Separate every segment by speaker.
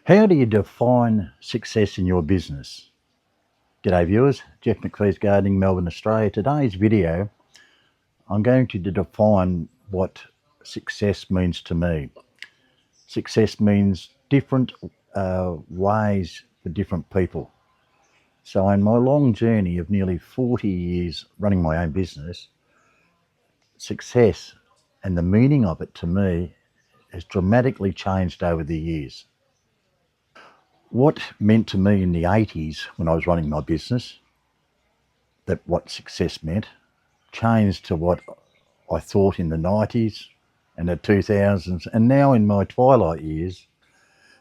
Speaker 1: How do you define success in your business? G'day viewers, Jeff McPhee's Gardening, Melbourne, Australia. Today's video, I'm going to define what success means to me. Success means different ways for different people. So in my long journey of nearly 40 years running my own business, success and the meaning of it to me has dramatically changed over the years. What meant to me in the 80s when I was running my business, that what success meant, changed to what I thought in the 90s and the 2000s, and now in my twilight years,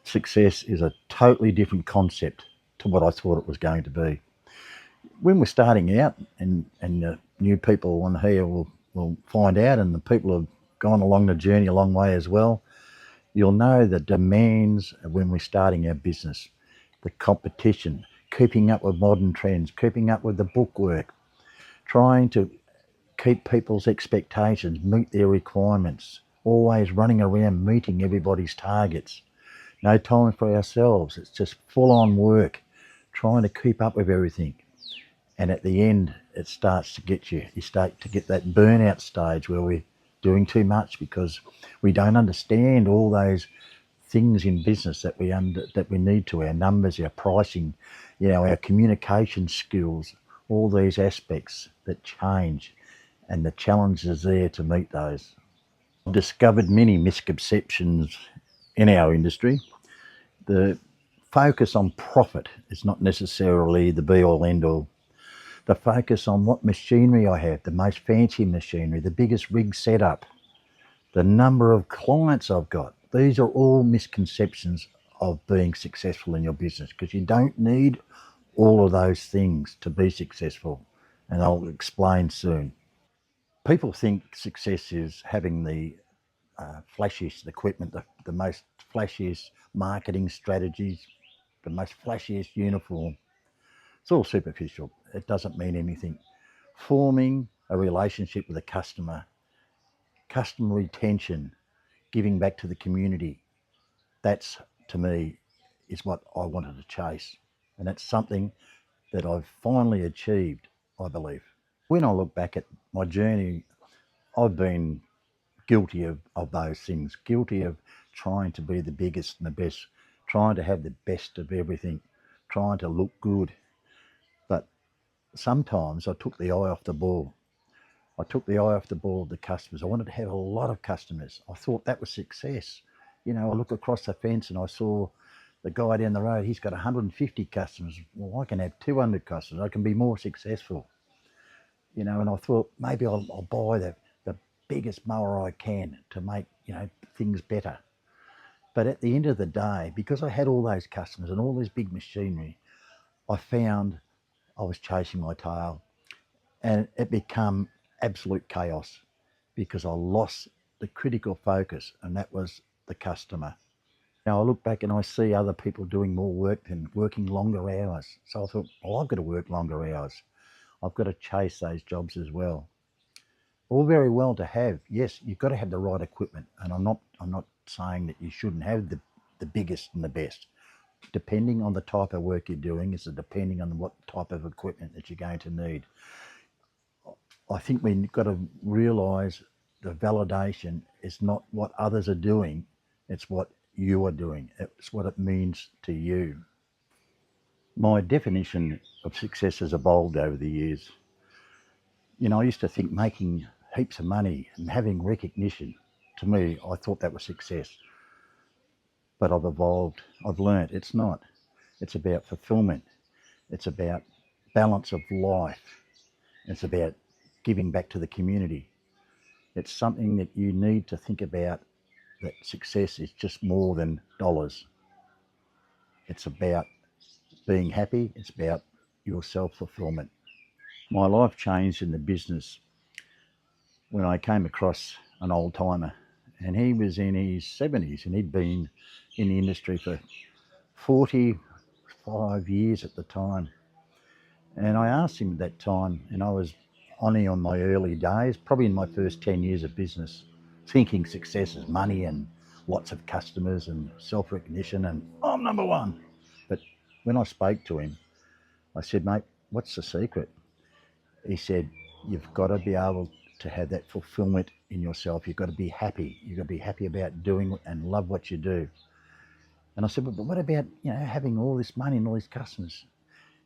Speaker 1: success is a totally different concept to what I thought it was going to be. When we're starting out, and the new people on here will find out, and the people who have gone along the journey a long way as well, you'll know the demands of when we're starting our business, the competition, keeping up with modern trends, keeping up with the bookwork, trying to keep people's expectations, meet their requirements, always running around meeting everybody's targets. No time for ourselves. It's just full on work, trying to keep up with everything. And at the end, it starts to get you. You start to get that burnout stage where we're doing too much because we don't understand all those things in business that we need to, our numbers, our pricing, our communication skills, all these aspects that change, and the challenges there to meet those. I've discovered many misconceptions in our industry. The focus on profit is not necessarily the be-all end-all. The focus on what machinery I have, the most fancy machinery, the biggest rig setup, the number of clients I've got. These are all misconceptions of being successful in your business, because you don't need all of those things to be successful, and I'll explain soon. People think success is having the flashiest equipment, the most flashiest marketing strategies, the most flashiest uniform. It's all superficial. It doesn't mean anything. Forming a relationship with a customer retention, giving back to the community, that's, to me, is what I wanted to chase. And that's something that I've finally achieved, I believe. When I look back at my journey, I've been guilty of those things, guilty of trying to be the biggest and the best, trying to have the best of everything, trying to look good. But sometimes I took the eye off the ball. I took the eye off the ball of the customers. I wanted to have a lot of customers. I thought that was success. I look across the fence and I saw the guy down the road, he's got 150 customers. Well, I can have 200 customers. I can be more successful. And I thought maybe I'll buy the biggest mower I can to make, things better. But at the end of the day, because I had all those customers and all this big machinery, I found I was chasing my tail, and it became absolute chaos because I lost the critical focus, and that was the customer. Now I look back and I see other people doing more work and working longer hours. So I thought, well, I've got to work longer hours. I've got to chase those jobs as well. All very well to have, yes, you've got to have the right equipment, and I'm not saying that you shouldn't have the biggest and the best. Depending on the type of work you're doing, is depending on what type of equipment that you're going to need. I think we've got to realise the validation is not what others are doing, it's what you are doing. It's what it means to you. My definition of success has evolved over the years. I used to think making heaps of money and having recognition, to me, I thought that was success. But I've evolved, I've learnt it's not. It's about fulfillment. It's about balance of life. It's about giving back to the community. It's something that you need to think about, that success is just more than dollars. It's about being happy. It's about your self-fulfillment. My life changed in the business when I came across an old timer, and he was in his 70s, and he'd been in the industry for 45 years at the time. And I asked him at that time, and I was only on my early days, probably in my first 10 years of business, thinking success is money and lots of customers and self-recognition and I'm number one. But when I spoke to him, I said, mate, what's the secret? He said, you've got to be able to have that fulfillment in yourself. You've got to be happy. You've got to be happy about doing and love what you do. And I said, but what about, having all this money and all these customers?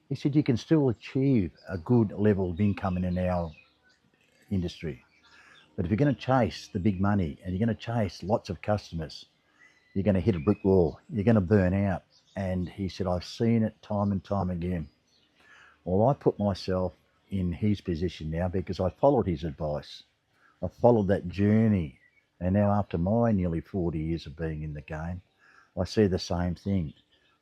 Speaker 1: He said, you can still achieve a good level of income in our industry. But if you're going to chase the big money and you're going to chase lots of customers, you're going to hit a brick wall. You're going to burn out. And he said, I've seen it time and time again. Well, I put myself in his position now because I followed his advice. I followed that journey. And now after my nearly 40 years of being in the game, I see the same thing.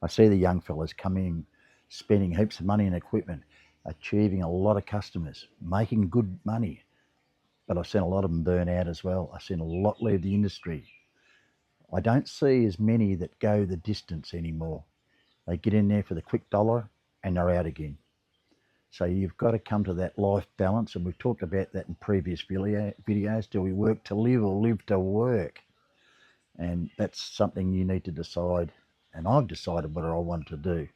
Speaker 1: I see the young fellas coming, spending heaps of money in equipment, achieving a lot of customers, making good money. But I've seen a lot of them burn out as well. I've seen a lot leave the industry. I don't see as many that go the distance anymore. They get in there for the quick dollar and they're out again. So you've got to come to that life balance, and we've talked about that in previous videos. Do we work to live or live to work? And that's something you need to decide, and I've decided what I want to do.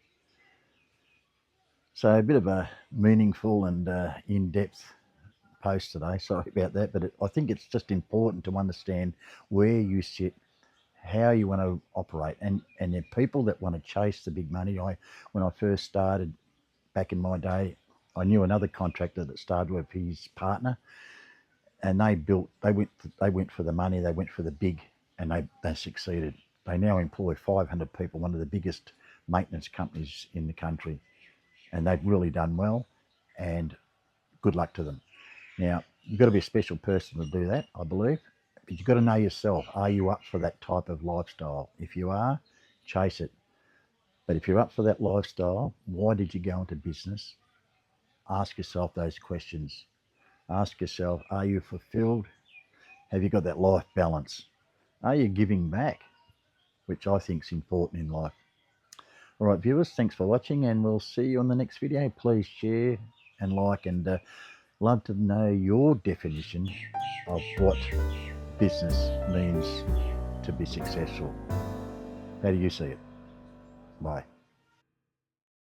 Speaker 1: So a bit of a meaningful and in-depth post today. Sorry about that, but I think it's just important to understand where you sit, how you want to operate, and the people that want to chase the big money. When I first started back in my day, I knew another contractor that started with his partner, and they went for the money, they went for the big, and they succeeded. They now employ 500 people, one of the biggest maintenance companies in the country, and they've really done well, and good luck to them. Now, you've got to be a special person to do that, I believe, but you've got to know yourself. Are you up for that type of lifestyle? If you are, chase it. But if you're up for that lifestyle, why did you go into business? Ask yourself those questions. Ask yourself, are you fulfilled? Have you got that life balance? Are you giving back? Which I think is important in life. All right, viewers, thanks for watching, and we'll see you on the next video. Please share and like, and love to know your definition of what business means to be successful. How do you see it? Bye.